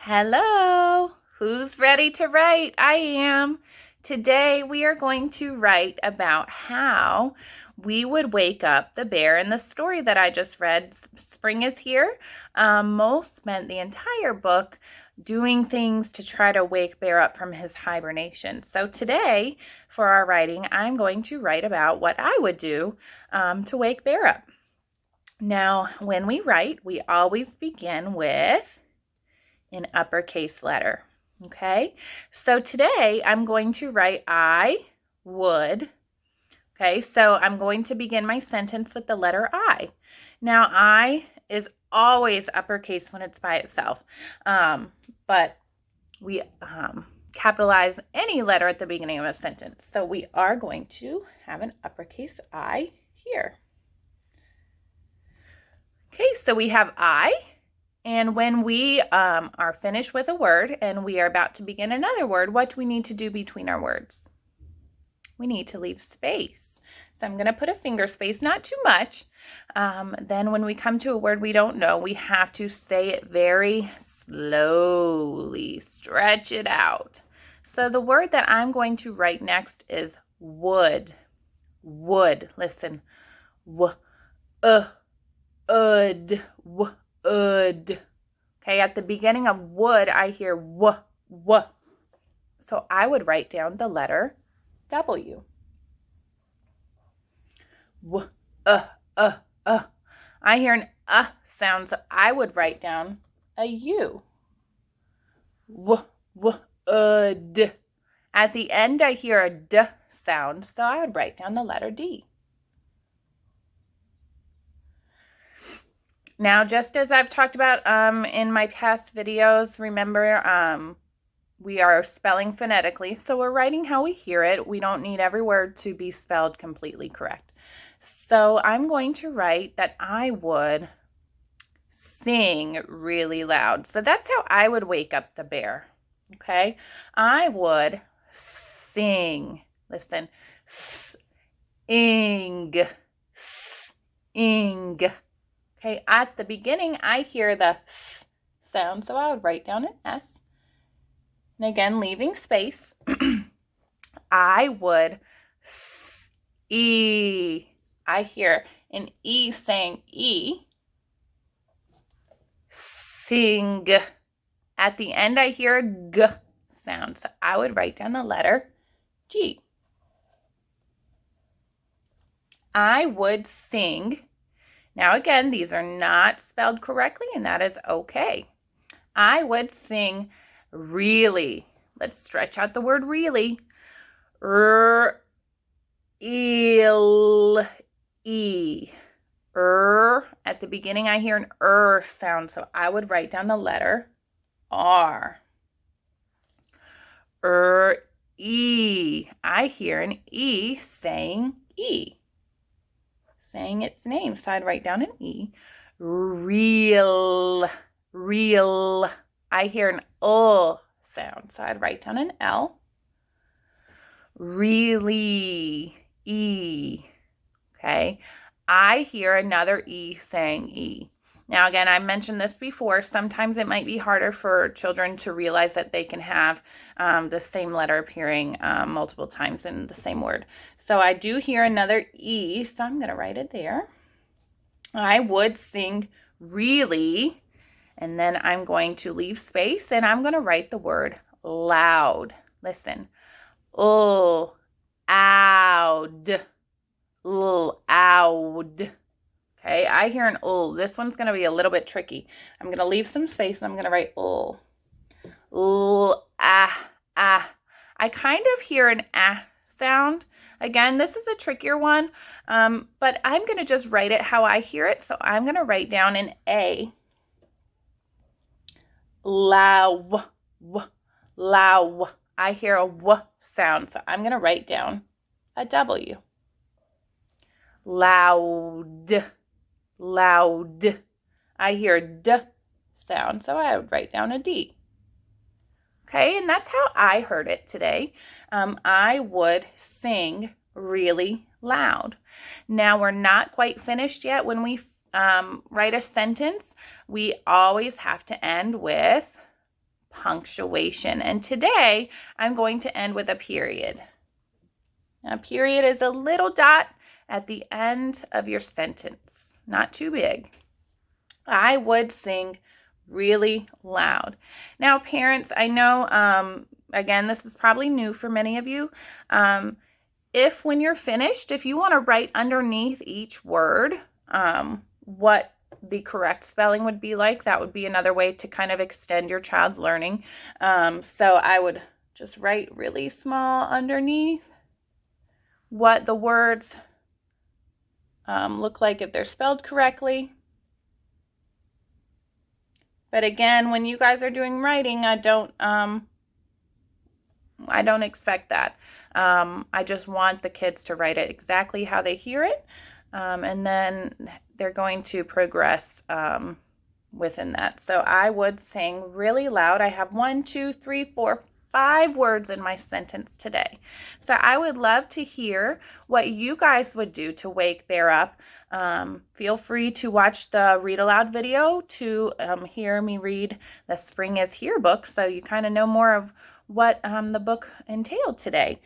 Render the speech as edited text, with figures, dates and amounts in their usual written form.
Hello, who's ready to write? I am. Today we are going to write about how we would wake up the bear in the story that I just read. Spring is here. Mo spent the entire book doing things to try to wake Bear up from his hibernation. So today for our writing, I'm going to write about what I would do to wake Bear up. Now, when we write, we always begin with an uppercase letter. Okay, so today I'm going to write I would. Okay, so I'm going to begin my sentence with the letter I. Now, I is always uppercase when it's by itself, but we capitalize any letter at the beginning of a sentence. So we are going to have an uppercase I here. Okay, so we have I. And when we are finished with a word and we are about to begin another word, what do we need to do between our words? We need to leave space. So I'm going to put a finger space, not too much. Then when we come to a word we don't know, we have to say it very slowly, stretch it out. So the word that I'm going to write next is would. Would. Listen. Would. Would. Okay, at the beginning of would, I hear w. So I would write down the letter W. I hear an sound, so I would write down a U. Would. At the end, I hear a D sound, so I would write down the letter D. Now, just as I've talked about in my past videos, remember we are spelling phonetically, so we're writing how we hear it. We don't need every word to be spelled completely correct. So I'm going to write that I would sing really loud. So that's how I would wake up the bear, okay? I would sing. Listen, sing. Okay, at the beginning, I hear the S sound, so I would write down an S. And again, leaving space. I would E. I hear an E saying E. Sing. At the end, I hear a G sound, so I would write down the letter G. I would sing. Now again, these are not spelled correctly, and that is okay. I would sing really. Let's stretch out the word really. E. At the beginning, I hear an sound, so I would write down the letter R. E. I hear an E saying E. Saying its name, so I'd write down an E. Real. I hear an sound, so I'd write down an L. Really. E. Okay. I hear another E saying E. Now again, I mentioned this before, sometimes it might be harder for children to realize that they can have the same letter appearing multiple times in the same word. So I do hear another E, so I'm going to write it there. I would sing really, and then I'm going to leave space, and I'm going to write the word loud. Listen. Loud. Loud. Okay, I hear an ul. This one's going to be a little bit tricky. I'm going to leave some space and I'm going to write ul. I kind of hear an sound. Again, this is a trickier one, but I'm going to just write it how I hear it. So I'm going to write down an A. Low. I hear a W sound, so I'm going to write down a W. Loud. I hear a D sound, so I would write down a D. Okay, and that's how I heard it today. I would sing really loud. Now, we're not quite finished yet. When we write a sentence, we always have to end with punctuation. And today I'm going to end with a period. A period is a little dot at the end of your sentence, not too big. I would sing really loud. Now, parents, I know, again, this is probably new for many of you. If when you're finished, if you want to write underneath each word what the correct spelling would be like, that would be another way to kind of extend your child's learning. So I would just write really small underneath what the words look like if they're spelled correctly. But again, when you guys are doing writing, I don't expect that. I just want the kids to write it exactly how they hear it, and then they're going to progress within that. So I would sing really loud. I have 1, 2, 3, 4, 5 words in my sentence today. So I would love to hear what you guys would do to wake Bear up. Feel free to watch the read aloud video to hear me read the Spring is Here book, so you kind of know more of what the book entailed today.